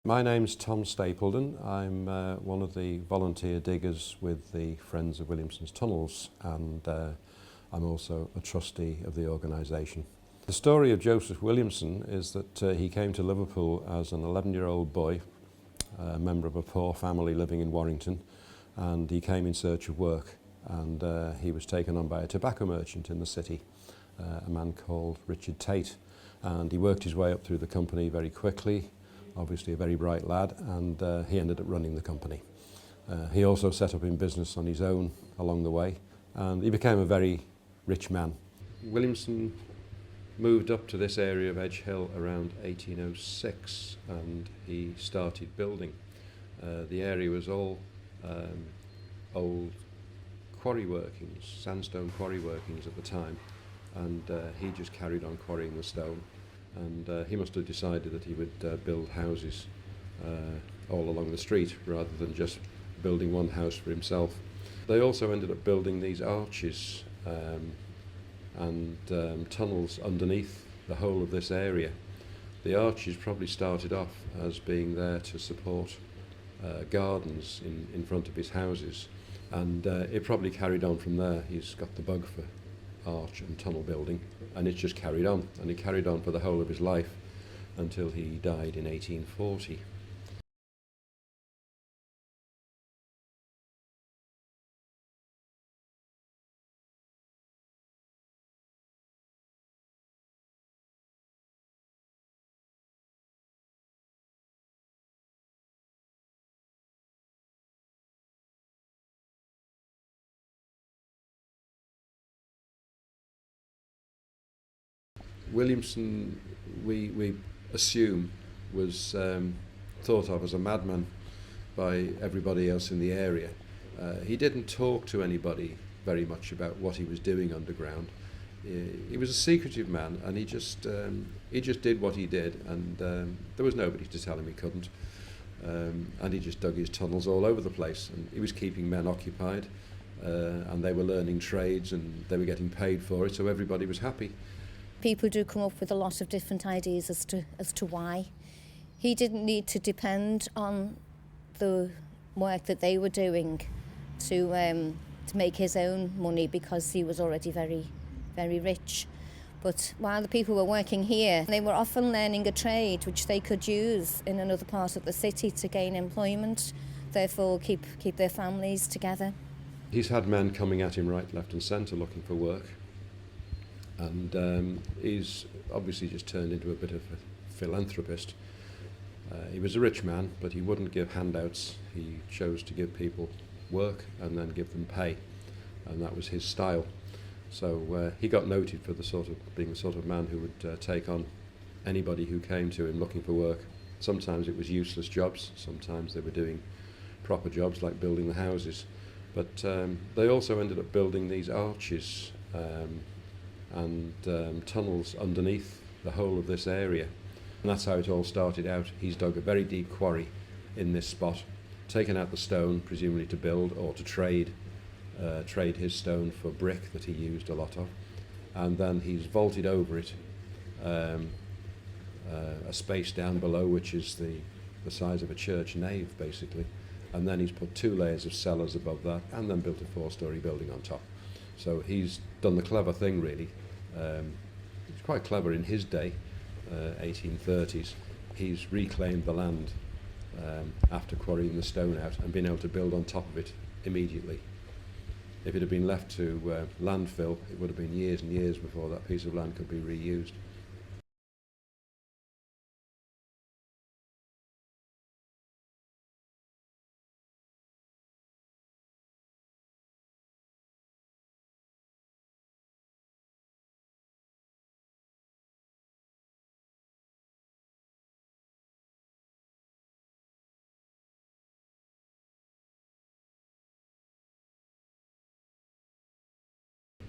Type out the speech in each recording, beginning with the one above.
My name's Tom Stapledon. I'm one of the volunteer diggers with the Friends of Williamson's Tunnels, and I'm also a trustee of the organisation. The story of Joseph Williamson is that he came to Liverpool as an 11-year-old boy, a member of a poor family living in Warrington, and he came in search of work, and he was taken on by a tobacco merchant in the city, a man called Richard Tate, and he worked his way up through the company very quickly. Obviously a very bright lad, and he ended up running the company. He also set up in business on his own along the way, and he became a very rich man. Williamson moved up to this area of Edge Hill around 1806, and he started building. The area was all old quarry workings, sandstone quarry workings at the time, and he just carried on quarrying the stone. And he must have decided that he would build houses all along the street rather than just building one house for himself. They also ended up building these arches and tunnels underneath the whole of this area. The arches probably started off as being there to support gardens in front of his houses, and it probably carried on from there. He's got the bug for arch and tunnel building, and it's just carried on, and he carried on for the whole of his life until he died in 1840. Williamson, we assume, was thought of as a madman by everybody else in the area. He didn't talk to anybody very much about what he was doing underground. He was a secretive man, and he just did what he did, and there was nobody to tell him he couldn't. And he just dug his tunnels all over the place, and he was keeping men occupied, and they were learning trades, and they were getting paid for it, so everybody was happy. People do come up with a lot of different ideas as to why. He didn't need to depend on the work that they were doing to make his own money, because he was already very, very rich. But while the people were working here, they were often learning a trade which they could use in another part of the city to gain employment, therefore keep their families together. He's had men coming at him right, left and centre looking for work. And he's obviously just turned into a bit of a philanthropist. He was a rich man, but he wouldn't give handouts. He chose to give people work and then give them pay, and that was his style. So he got noted for being the sort of man who would take on anybody who came to him looking for work. Sometimes it was useless jobs, sometimes they were doing proper jobs like building the houses. But they also ended up building these arches and tunnels underneath the whole of this area. And that's how it all started out. He's dug a very deep quarry in this spot, taken out the stone, presumably to build or to trade his stone for brick that he used a lot of, and then he's vaulted over it a space down below which is the size of a church nave basically, and then he's put 2 layers of cellars above that and then built a 4-storey building on top. So he's done the clever thing, really. It's quite clever in his day, 1830s. He's reclaimed the land after quarrying the stone out and been able to build on top of it immediately. If it had been left to landfill, it would have been years and years before that piece of land could be reused.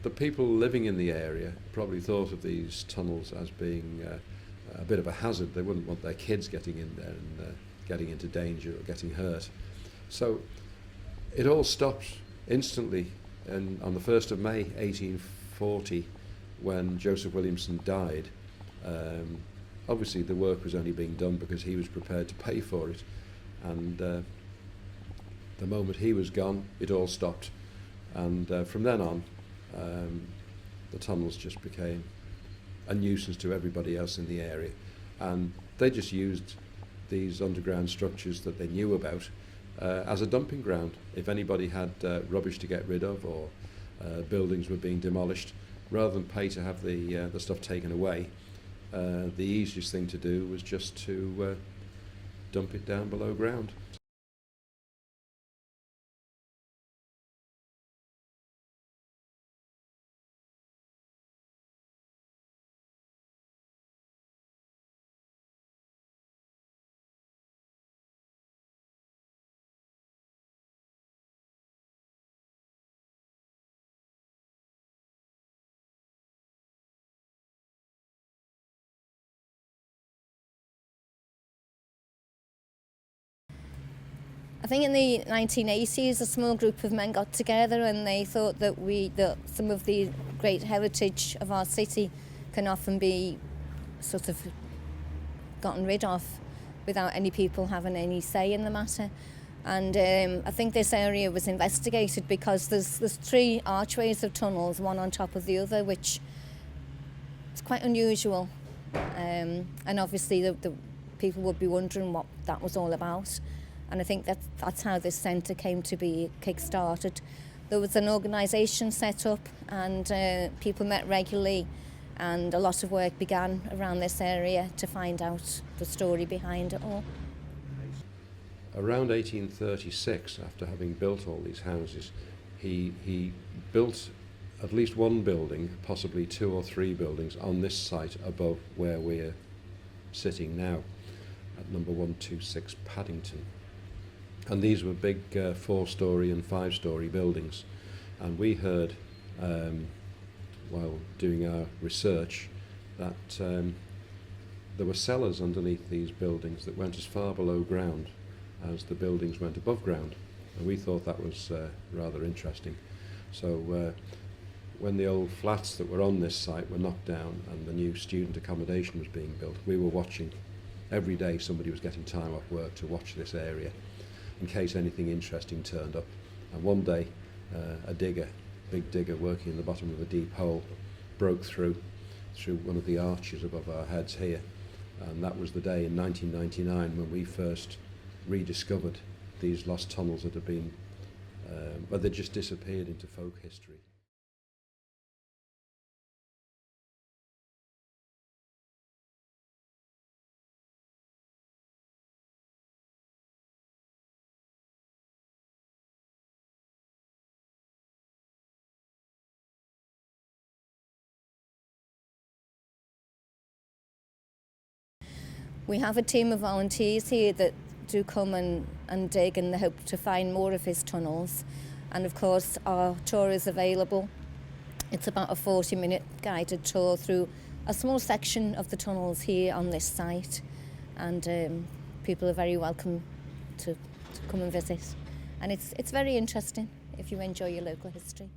The people living in the area probably thought of these tunnels as being a bit of a hazard. They wouldn't want their kids getting in there and getting into danger or getting hurt. So it all stopped instantly on the 1st of May 1840 when Joseph Williamson died. obviously the work was only being done because he was prepared to pay for it, and the moment he was gone, it all stopped, and from then on, the tunnels just became a nuisance to everybody else in the area, and they just used these underground structures that they knew about as a dumping ground. If anybody had rubbish to get rid of, or buildings were being demolished, rather than pay to have the stuff taken away, the easiest thing to do was just to dump it down below ground. I think in the 1980s, a small group of men got together and they thought that some of the great heritage of our city can often be sort of gotten rid of without any people having any say in the matter. And I think this area was investigated because there's 3 archways of tunnels, one on top of the other, which is quite unusual. And obviously the people would be wondering what that was all about. And I think that's how this centre came to be kick-started. There was an organisation set up, and people met regularly, and a lot of work began around this area to find out the story behind it all. Around 1836, after having built all these houses, he built at least one building, possibly 2 or 3 buildings, on this site above where we're sitting now, at number 126 Paddington. And these were big 4-storey and 5-storey buildings. And we heard, while doing our research, that there were cellars underneath these buildings that went as far below ground as the buildings went above ground. And we thought that was rather interesting. So when the old flats that were on this site were knocked down and the new student accommodation was being built, we were watching. Every day somebody was getting time off work to watch this area in case anything interesting turned up. And one day a big digger working in the bottom of a deep hole, broke through one of the arches above our heads here, and that was the day in 1999 when we first rediscovered these lost tunnels that had been but they just disappeared into folk history. We have a team of volunteers here that do come and dig in the hope to find more of his tunnels. And of course our tour is available. It's about a 40-minute guided tour through a small section of the tunnels here on this site. And people are very welcome to come and visit. And it's very interesting if you enjoy your local history.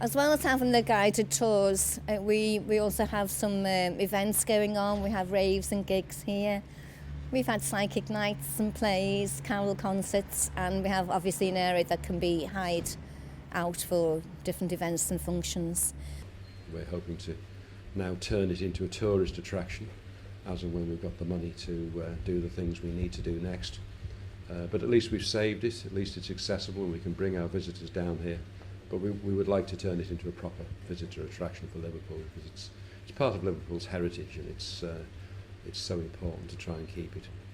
As well as having the guided tours, we also have some events going on. We have raves and gigs here. We've had psychic nights and plays, carol concerts, and we have obviously an area that can be hired out for different events and functions. We're hoping to now turn it into a tourist attraction as and when we've got the money to do the things we need to do next. But at least we've saved it, at least it's accessible and we can bring our visitors down here. But we would like to turn it into a proper visitor attraction for Liverpool, because it's part of Liverpool's heritage, and it's so important to try and keep it.